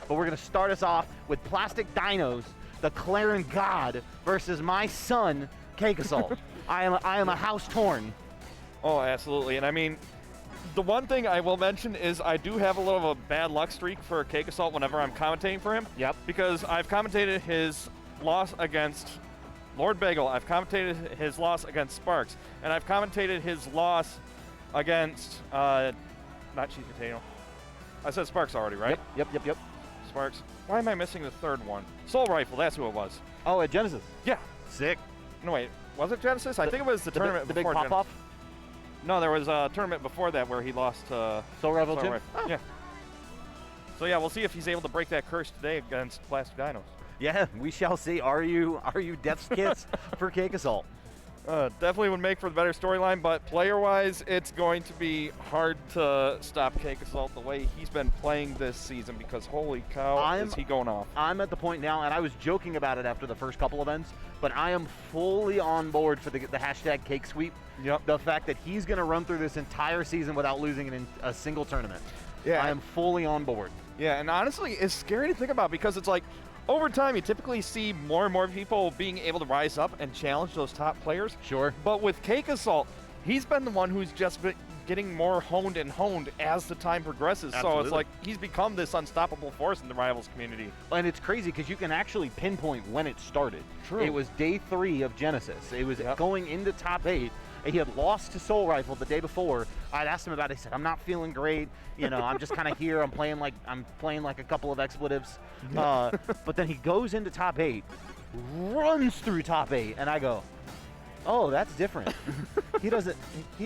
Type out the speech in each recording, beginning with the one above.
but we're going to start us off with Plastic Dinos, the Clairen God, versus my son, CakeAssault. I am a house torn. Oh, absolutely. And I mean, the one thing I will mention is I do have a little of a bad luck streak for CakeAssault whenever I'm commentating for him. Yep. Because I've commentated his loss against Lord Bagel, I've commentated his loss against Sparks, and I've commentated his loss against, not Cheese Potato. I said Sparks already, right? Yep. Sparks. Why am I missing the third one? Soul Rifle, that's who it was. Oh, at Genesis. Yeah. Sick. No, wait. Was it Genesis? I think it was the tournament big before pop-off? No, there was a tournament before that where he lost to Soul Rifle too? Oh. Yeah. So yeah, we'll see if he's able to break that curse today against Plastic Dinos. Yeah, we shall see. Are you Death's Kiss for CakeAssault? Definitely would make for the better storyline, but player-wise, it's going to be hard to stop CakeAssault the way he's been playing this season because holy cow, is he going off. I'm at the point now, and I was joking about it after the first couple events, but I am fully on board for the hashtag Cake Sweep. Yep. The fact that he's going to run through this entire season without losing in a single tournament. Yeah. I am fully on board. Yeah, and honestly, it's scary to think about because it's like, over time, you typically see more and more people being able to rise up and challenge those top players. Sure. But with CakeAssault, he's been the one who's just been getting more honed and honed as the time progresses. Absolutely. So it's like he's become this unstoppable force in the Rivals community. And it's crazy because you can actually pinpoint when it started. True. It was day 3 of Genesis. It was going into top 8. He had lost to Soul Rifle the day before. I'd asked him about it. He said, "I'm not feeling great. You know, I'm just kind of here. I'm playing like a couple of expletives." But then he goes into top 8, runs through top 8, and I go, "Oh, that's different. He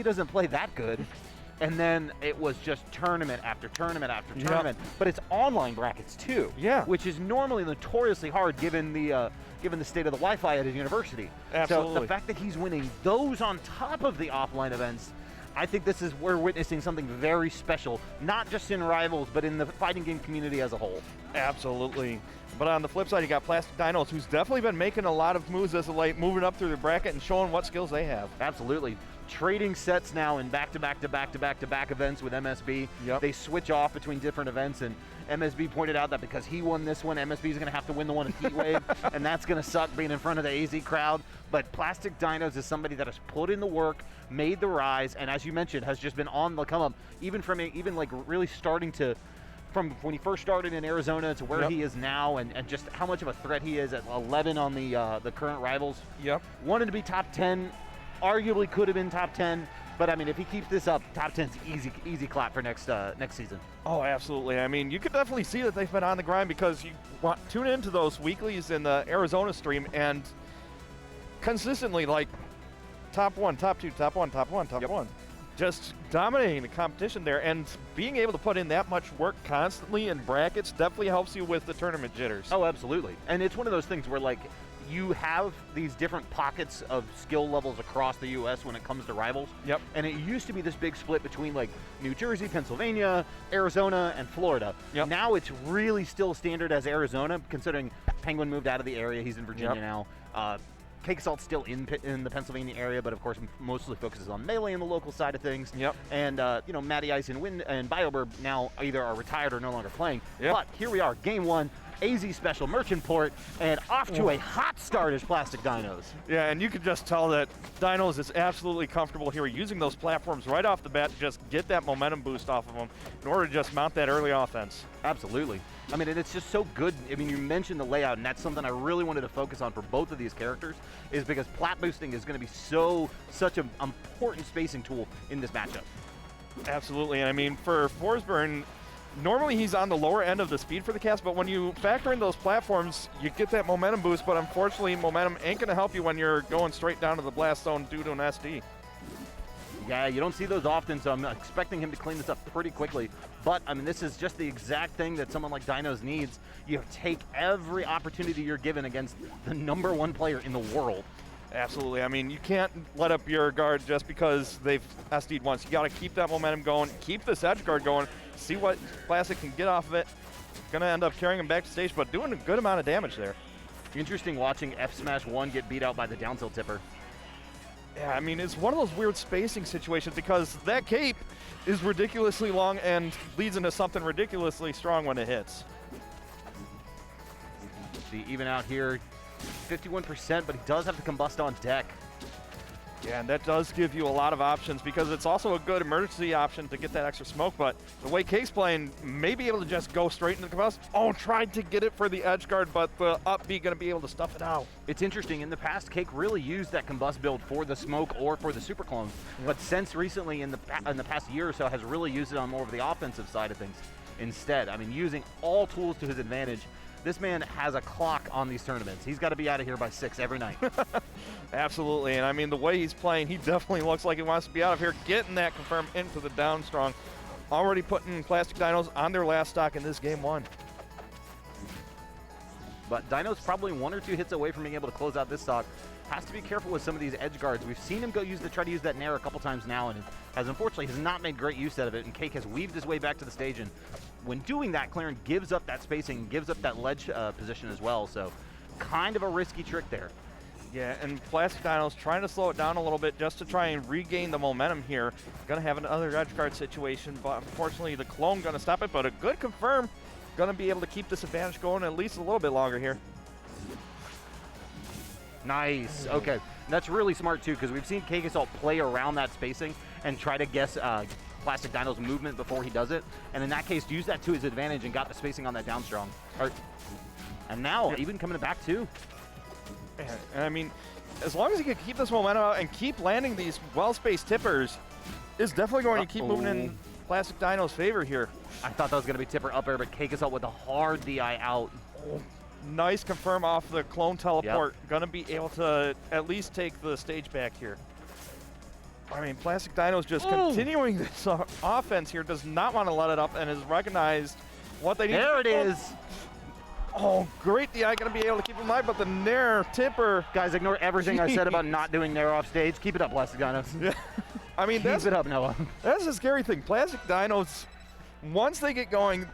doesn't play that good." And then it was just tournament after tournament after tournament. But it's online brackets too. Yeah. Which is normally notoriously hard given the state of the Wi-Fi at his university. Absolutely. So the fact that he's winning those on top of the offline events, I think we're witnessing something very special, not just in Rivals, but in the fighting game community as a whole. Absolutely. But on the flip side, you got Plastic Dinos, who's definitely been making a lot of moves as of late, moving up through the bracket and showing what skills they have. Absolutely. Trading sets now in back-to-back events with MSB. Yep. They switch off between different events, and MSB pointed out that because he won this one, MSB is going to have to win the one in Heatwave, and that's going to suck being in front of the AZ crowd. But Plastic Dinos is somebody that has put in the work, made the rise, and as you mentioned, has just been on the come up, even like really starting to, from when he first started in Arizona to where he is now, and just how much of a threat he is at 11 on the current Rivals. Yep. Wanted to be top 10. Arguably could have been top 10, but I mean, if he keeps this up, top 10's easy clap for next season. Oh, absolutely. I mean, you could definitely see that they've been on the grind because you tune into those weeklies in the Arizona stream and consistently like top 1, top 2, top 1, top 1, top 1. Just dominating the competition there, and being able to put in that much work constantly in brackets definitely helps you with the tournament jitters. Oh, absolutely. And it's one of those things where like you have these different pockets of skill levels across the U.S. when it comes to Rivals. Yep. And it used to be this big split between like New Jersey, Pennsylvania, Arizona, and Florida. Yep. Now it's really still standard as Arizona, considering Penguin moved out of the area. He's in Virginia now. CakeAssault's still in the Pennsylvania area, but of course mostly focuses on Melee in the local side of things. Yep. And Matty Ice and BioBurb now either are retired or no longer playing. Yep. But here we are, game 1. AZ Special Merchant Port, and off to a hot start as Plastic Dinos. Yeah, and you can just tell that Dinos is absolutely comfortable here using those platforms right off the bat to just get that momentum boost off of them in order to just mount that early offense. Absolutely. I mean, and it's just so good. I mean, you mentioned the layout, and that's something I really wanted to focus on for both of these characters, is because plat boosting is going to be such an important spacing tool in this matchup. Absolutely. I mean, for Forsburn, normally he's on the lower end of the speed for the cast, but when you factor in those platforms, you get that momentum boost, but unfortunately, momentum ain't going to help you when you're going straight down to the blast zone due to an SD. Yeah, you don't see those often, so I'm expecting him to clean this up pretty quickly. But, I mean, this is just the exact thing that someone like Dinos needs. You take every opportunity you're given against the #1 player in the world. Absolutely. I mean, you can't let up your guard just because they've SD'd once. You got to keep that momentum going, keep this edge guard going, see what Plastic can get off of it. Going to end up carrying him back to stage, but doing a good amount of damage there. Interesting watching F Smash 1 get beat out by the down tilt tipper. Yeah, I mean, it's one of those weird spacing situations because that cape is ridiculously long and leads into something ridiculously strong when it hits. The even out here, 51%, but he does have the combust on deck. Yeah, and that does give you a lot of options because it's also a good emergency option to get that extra smoke, but the way Cake's playing, may be able to just go straight into the combust. Oh, tried to get it for the edge guard, but the up B going to be able to stuff it out. It's interesting, in the past, Cake really used that combust build for the smoke or for the super clone, but since recently in the past year or so has really used it on more of the offensive side of things instead. I mean, using all tools to his advantage. This man has a clock on these tournaments. He's got to be out of here by 6 every night. Absolutely, and I mean, the way he's playing, he definitely looks like he wants to be out of here, getting that confirmed into the down strong. Already putting Plastic Dinos on their last stock in this game 1. But Dino's probably 1 or 2 hits away from being able to close out this stock. Has to be careful with some of these edge guards. We've seen him try to use that Nair a couple times now, and unfortunately has not made great use out of it, and Cake has weaved his way back to the stage, and when doing that, Clairen gives up that spacing, gives up that ledge position as well, so kind of a risky trick there. Yeah, and Plastic Dinos trying to slow it down a little bit just to try and regain the momentum here. Gonna have another edge guard situation, but unfortunately the clone gonna stop it, but a good confirm. Gonna be able to keep this advantage going at least a little bit longer here. Nice. Okay, that's really smart too, because we've seen CakeAssault play around that spacing and try to guess Plastic Dino's movement before he does it, and in that case, use that to his advantage and got the spacing on that down strong. And now, even coming back too. And I mean, as long as he can keep this momentum out and keep landing these well-spaced tippers, is definitely going to keep moving in Plastic Dino's favor here. I thought that was going to be tipper up air, but CakeAssault with a hard DI out. Oh, nice confirm off the clone teleport. Gonna be able to at least take the stage back here. I mean, Plastic Dino's just continuing this offense here, does not want to let it up, and has recognized what they need. There it is. Oh, great DI, gonna be able to keep him alive, but the Nair tipper. Guys, ignore everything I said about not doing Nair off stage. Keep it up, Plastic Dinos. Yeah. I mean, keep it up, Noah. That's the scary thing. Plastic Dinos, once they get going,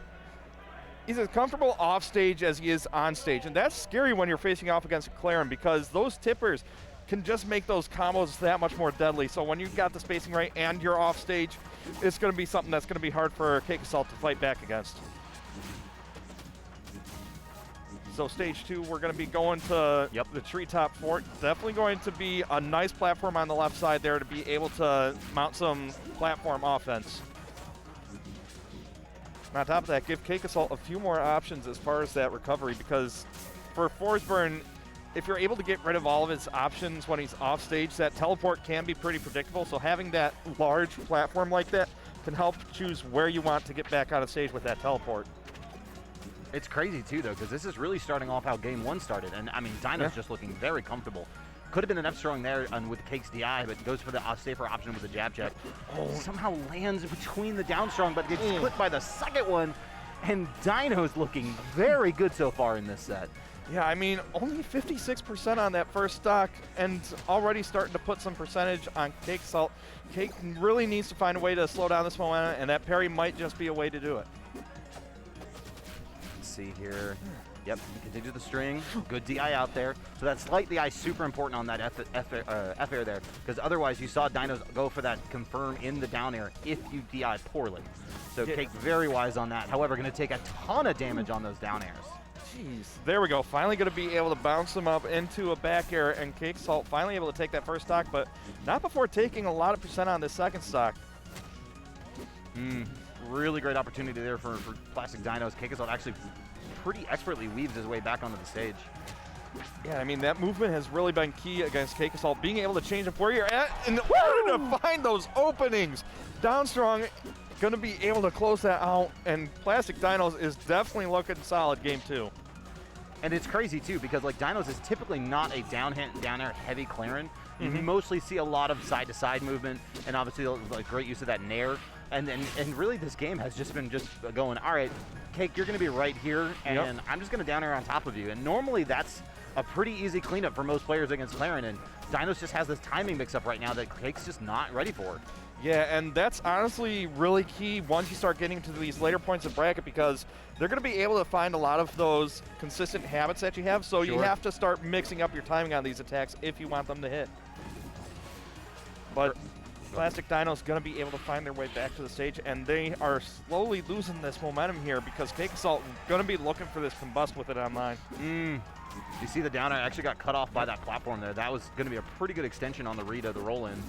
he's as comfortable off stage as he is on stage, and that's scary when you're facing off against Clairen because those tippers can just make those combos that much more deadly. So when you've got the spacing right and you're off stage, it's going to be something that's going to be hard for CakeAssault to fight back against. So stage 2, we're going to be going to the treetop fort. Definitely going to be a nice platform on the left side there to be able to mount some platform offense. And on top of that, give CakeAssault a few more options as far as that recovery, because for Forsburn, if you're able to get rid of all of his options when he's off stage, that teleport can be pretty predictable. So having that large platform like that can help choose where you want to get back on stage with that teleport. It's crazy too, though, because this is really starting off how game 1 started. And I mean, Dino's just looking very comfortable. Could have been an F strong there and with Cake's DI, but goes for the safer option with the jab check. Somehow lands between the down strong, but gets clipped by the second one. And Dino's looking very good so far in this set. Yeah, I mean, only 56% on that first stock, and already starting to put some percentage on CakeAssault. Cake really needs to find a way to slow down this momentum, and that parry might just be a way to do it. Let's see here. Yep, continue the string. Good DI out there. So that slight DI super important on that F air there, because otherwise you saw Dinos go for that confirm in the down air if you DI poorly. So Cake very wise on that. However, going to take a ton of damage on those down airs. Jeez. There we go. Finally going to be able to bounce them up into a back air, and CakeAssault finally able to take that first stock, but not before taking a lot of percent on this second stock. Really great opportunity there for Plastic Dinos. CakeAssault actually pretty expertly weaves his way back onto the stage. Yeah, I mean, that movement has really been key against CakeAssault, being able to change up where you're at in order to find those openings. Down strong, going to be able to close that out, and Plastic Dinos is definitely looking solid game 2. And it's crazy too, because like Dinos is typically not a down air heavy Clairen. You mostly see a lot of side to side movement, and obviously like great use of that Nair. And really this game has just been going, all right, Cake, you're going to be right here, and I'm just going to down air on top of you. And normally that's a pretty easy cleanup for most players against Clairen, and Dinos just has this timing mix-up right now that Cake's just not ready for. Yeah, and that's honestly really key once you start getting to these later points of bracket, because they're going to be able to find a lot of those consistent habits that you have, so you have to start mixing up your timing on these attacks if you want them to hit. But Plastic Dinos going to be able to find their way back to the stage, and they are slowly losing this momentum here because CakeAssault going to be looking for this combust with it online. You see the down air actually got cut off by that platform there. That was going to be a pretty good extension on the Rita, the roll-in.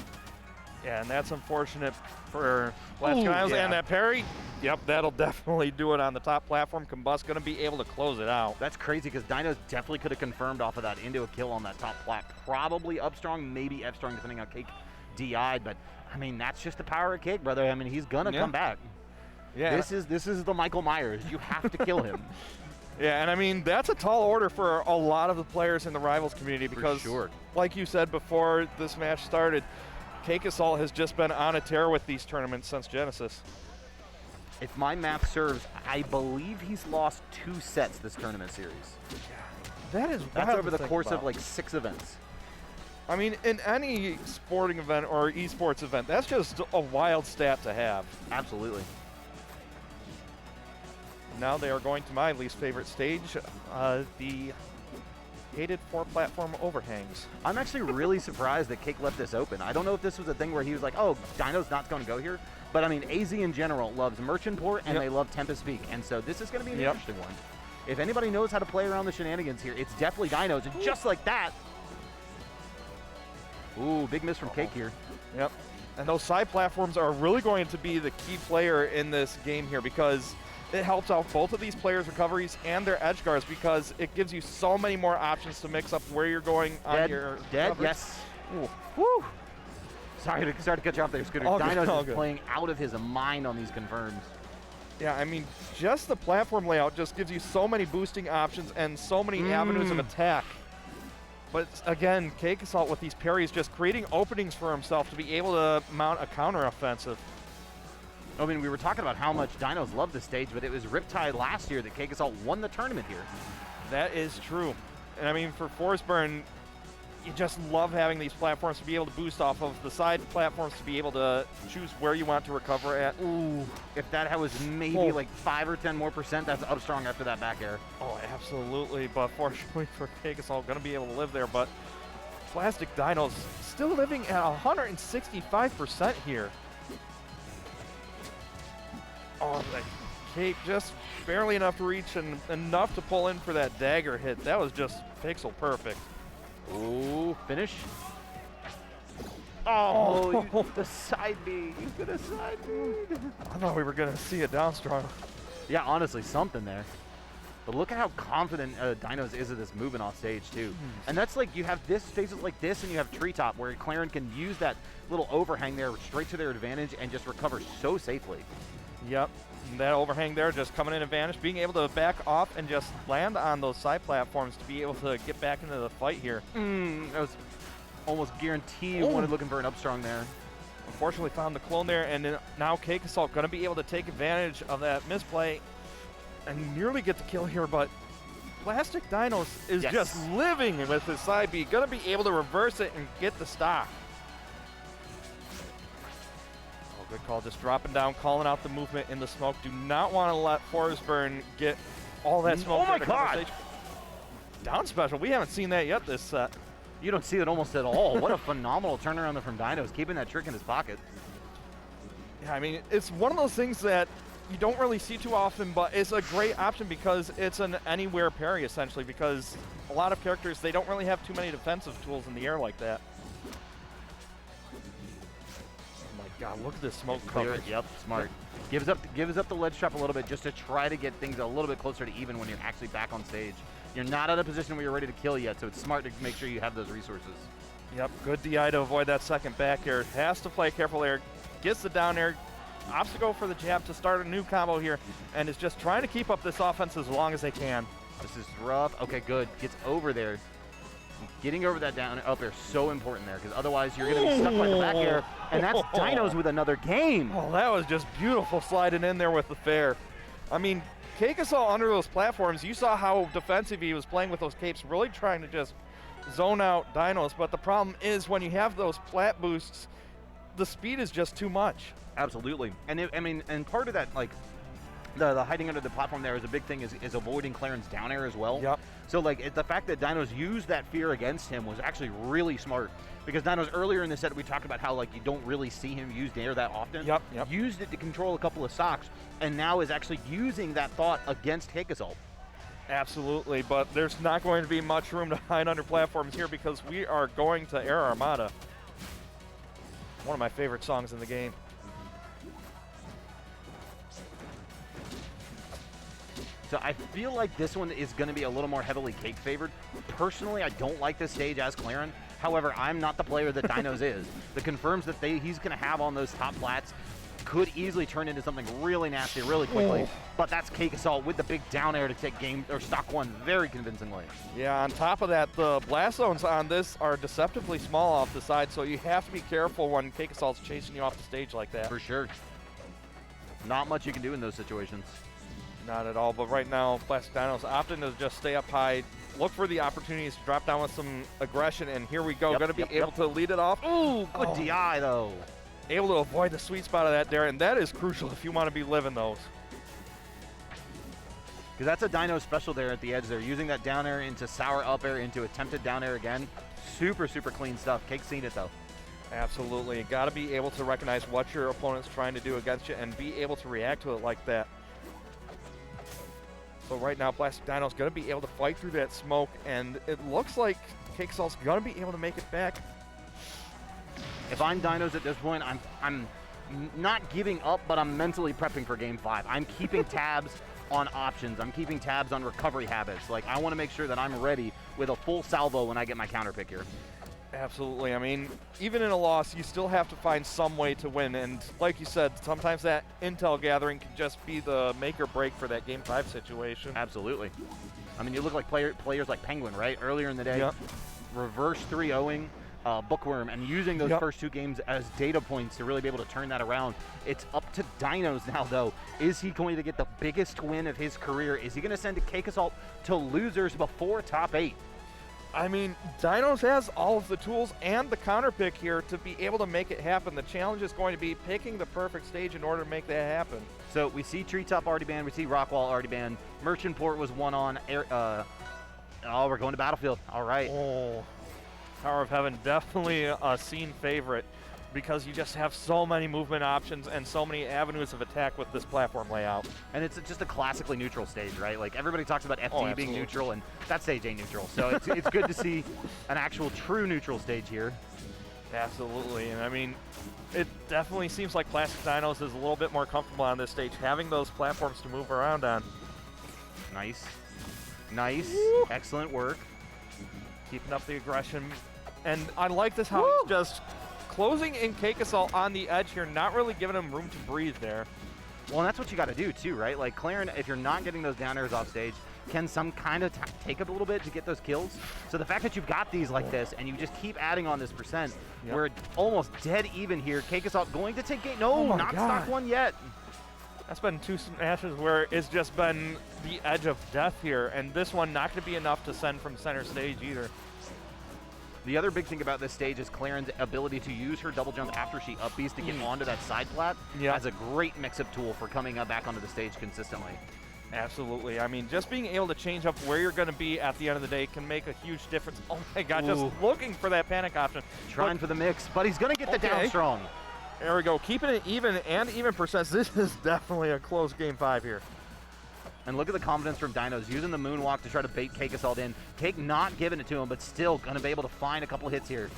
Yeah, and that's unfortunate for Plastic Dinos. And that parry, yep, that'll definitely do it on the top platform. Combust going to be able to close it out. That's crazy because Dinos definitely could have confirmed off of that into a kill on that top plat. Probably up strong, maybe F strong, depending on Cake DI'd, but I mean, that's just the power of Cake, brother. I mean, he's gonna come back. Yeah. This is the Michael Myers. You have to kill him. Yeah, and I mean, that's a tall order for a lot of the players in the Rivals community because, like you said before this match started, CakeAssault has just been on a tear with these tournaments since Genesis. If my math serves, I believe he's lost 2 sets this tournament series. That's over the course of like 6 events. I mean, in any sporting event or esports event, that's just a wild stat to have. Absolutely. Now they are going to my least favorite stage, the hated 4-platform overhangs. I'm actually really surprised that Cake left this open. I don't know if this was a thing where he was like, oh, Dino's not going to go here. But I mean, AZ in general loves Merchant Port and they love Tempest Peak. And so this is going to be an interesting one. If anybody knows how to play around the shenanigans here, it's definitely Dinos. And just like that. Ooh, big miss from Cake here. Yep. And those side platforms are really going to be the key player in this game here because it helps out both of these players' recoveries and their edge guards because it gives you so many more options to mix up where you're going on your coverage. Yes. Ooh. Woo. Sorry to cut you off there, Scooter. Dinos is playing out of his mind on these confirms. Yeah, I mean, just the platform layout just gives you so many boosting options and so many avenues of attack. But again, CakeAssault with these parries just creating openings for himself to be able to mount a counteroffensive. I mean, we were talking about how much Dinos love this stage, but it was Riptide last year that CakeAssault won the tournament here. That is true. And I mean, for Forsburn, you just love having these platforms to be able to boost off of the side platforms to be able to choose where you want to recover at. Ooh, if that was maybe like 5 or 10 more %, that's up strong after that back air. Oh, absolutely. But fortunately for CakeAssault, going to be able to live there. But Plastic Dinos still living at 165% here. Oh, that Cake just barely enough to reach and enough to pull in for that dagger hit. That was just pixel perfect. Ooh, finish. Oh, the side B. You could have side B. I thought we were going to see a down strong. Yeah, honestly, something there. But look at how confident Dinos is at this moving off stage, too. And that's like, you have this stages like this, and you have Treetop, where Clairen can use that little overhang there straight to their advantage and just recover so safely. Yep, that overhang there just coming in advantage, being able to back off and just land on those side platforms to be able to get back into the fight here. That was almost guaranteed wanted looking for an up strong there. Unfortunately found the clone there, and now CakeAssault going to be able to take advantage of that misplay and nearly get the kill here, but Plastic Dinos is just living with his side B, going to be able to reverse it and get the stock. Good call, just dropping down, calling out the movement in the smoke. Do not want to let Forsburn get all that smoke. Oh my God! Down special, we haven't seen that yet this set. You don't see it almost at all. What a phenomenal turnaround from Dinos, keeping that trick in his pocket. Yeah, I mean, it's one of those things that you don't really see too often, but it's a great option because it's an anywhere parry, essentially, because a lot of characters, they don't really have too many defensive tools in the air like that. God, look at this smoke coverage. Yep, smart. Gives up the ledge trap a little bit just to try to get things a little bit closer to even when you're actually back on stage. You're not at a position where you're ready to kill yet, so it's smart to make sure you have those resources. Yep, good DI to avoid that second back air. Has to play careful there. Gets the down air. Opts to go for the jab to start a new combo here, and is just trying to keep up this offense as long as they can. This is rough. Okay, good. Gets over there. Getting over that down up air so important there, because otherwise you're going to be stuck by the back air, and that's Dinos with another game. Oh, that was just beautiful sliding in there with the fair. I mean, CakeAssault under those platforms, you saw how defensive he was playing with those capes, really trying to just zone out Dinos, but the problem is when you have those plat boosts, the speed is just too much. Absolutely. And I mean, and part of that, like, The hiding under the platform there is a big thing, is avoiding Clairen's down air as well. Yep. So like the fact that Dinos used that fear against him was actually really smart, because Dinos earlier in the set we talked about how like you don't really see him use the air that often. Yep. Used it to control a couple of stocks, and now is actually using that thought against CakeAssault. Absolutely, but there's not going to be much room to hide under platforms here because we are going to Air Armada. One of my favorite songs in the game. So I feel like this one is going to be a little more heavily Cake favored. Personally, I don't like this stage as Clairen. However, I'm not the player that Dinos is. That confirms that he's going to have on those top flats could easily turn into something really nasty really quickly. Oh. But that's CakeAssault with the big down air to take game or stock one very convincingly. Yeah, on top of that, the blast zones on this are deceptively small off the side, so you have to be careful when CakeAssault's chasing you off the stage like that. For sure. Not much you can do in those situations. Not at all, but right now, Plastic Dinos opting to just stay up high, look for the opportunities to drop down with some aggression, and here we go. Yep, Going to be able to lead it off. Ooh, good DI though. Able to avoid the sweet spot of that there, and that is crucial if you want to be living those. Because that's a Dino special there at the edge there, using that down air into sour up air into attempted down air again. Super, super clean stuff. Cake's seen it though. Absolutely. You got to be able to recognize what your opponent's trying to do against you and be able to react to it like that. So right now, Plastic Dino's going to be able to fight through that smoke, and it looks like CakeAssault's going to be able to make it back. If I'm Dinos at this point, I'm not giving up, but I'm mentally prepping for Game 5. I'm keeping tabs on options. I'm keeping tabs on recovery habits. Like, I want to make sure that I'm ready with a full salvo when I get my counter pick here. Absolutely. I mean, even in a loss, you still have to find some way to win. And like you said, sometimes that intel gathering can just be the make or break for that Game 5 situation. Absolutely. I mean, you look like players like Penguin, right? Earlier in the day, Yep. reverse 3-0ing Bookworm and using those Yep. first two games as data points to really be able to turn that around. It's up to Dinos now, though. Is he going to get the biggest win of his career? Is he going to send CakeAssault to losers before top 8? I mean, Dinos has all of the tools and the counter pick here to be able to make it happen. The challenge is going to be picking the perfect stage in order to make that happen. So we see Treetop already banned. We see Rockwall already banned. Merchantport was one on. Oh, we're going to Battlefield. All right. Oh, Tower of Heaven, definitely a scene favorite because you just have so many movement options and so many avenues of attack with this platform layout. And it's just a classically neutral stage, right? Like, everybody talks about FT being absolutely. neutral, and that stage ain't neutral. So it's good to see an actual true neutral stage here. Absolutely, and I mean, it definitely seems like Plastic Dinos is a little bit more comfortable on this stage, having those platforms to move around on. Nice. Nice. Woo. Excellent work. Keeping up the aggression. And I like this how he's just closing in CakeAssault on the edge here, not really giving him room to breathe there. Well, and that's what you got to do, too, right? Like, Clairen, if you're not getting those down airs off stage, can some kind of take up a little bit to get those kills. So the fact that you've got these like this, and you just keep adding on this percent, we're almost dead even here. CakeAssault going to take game. No, not stock one yet. That's been two smashes where it's just been the edge of death here, and this one not going to be enough to send from center stage either. The other big thing about this stage is Clairen's ability to use her double jump after she up B's to get onto that side plat as a great mix-up tool for coming back onto the stage consistently. Absolutely. I mean, just being able to change up where you're going to be at the end of the day can make a huge difference. Oh my God, just looking for that panic option. Trying for the mix, but he's going to get the down strong. There we go, keeping it even and even percents. This is definitely a close Game 5 here. And look at the confidence from Dinos, using the moonwalk to try to bait CakeAssault in. Cake not giving it to him, but still going to be able to find a couple hits here.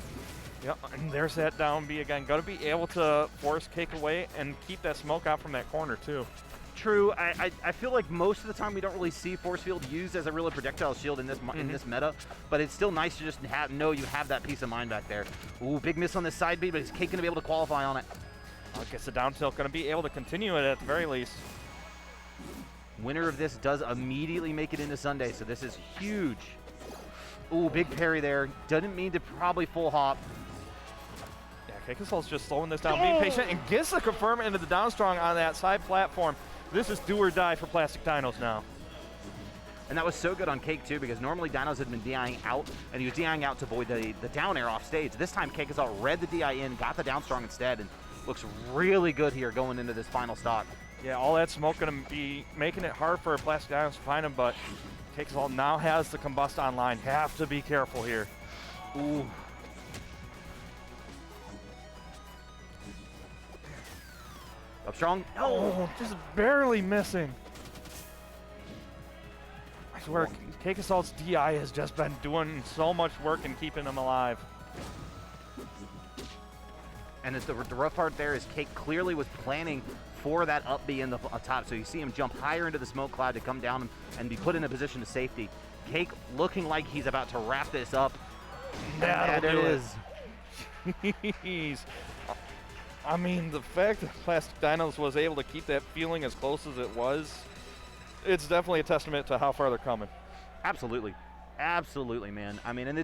Yep, and there's that down B again. Got to be able to force Cake away and keep that smoke out from that corner too. True. I feel like most of the time we don't really see Force Field used as a real projectile shield in this meta, but it's still nice to just know you have that peace of mind back there. Ooh, big miss on this side B, but is Cake going to be able to qualify on it? I guess the down tilt going to be able to continue it at the very least. Winner of this does immediately make it into Sunday, so this is huge. Ooh, big parry there. Doesn't mean to probably full hop. Yeah, CakeAssault's just slowing this down, being patient, and gets the confirm into the down strong on that side platform. This is do or die for Plastic Dinos now. And that was so good on Cake, too, because normally Dinos had been DIing out, and he was DIing out to avoid the down air off stage. This time, CakeAssault read the DI in, got the down strong instead, and looks really good here going into this final stock. Yeah, all that smoke going to be making it hard for Plastic Dinos to find him, but CakeAssault now has the Combust online. Have to be careful here. Ooh. Up strong. Oh, just barely missing. I swear, CakeAssault's DI has just been doing so much work in keeping him alive. And the rough part there is Cake clearly was planning for that up B in the top. So you see him jump higher into the smoke cloud to come down and be put in a position of safety. Cake looking like he's about to wrap this up. That'll There do it it. is. Jeez. I mean, the fact that Plastic Dinos was able to keep that feeling as close as it was, it's definitely a testament to how far they're coming. Absolutely. Absolutely, man. I mean, and it's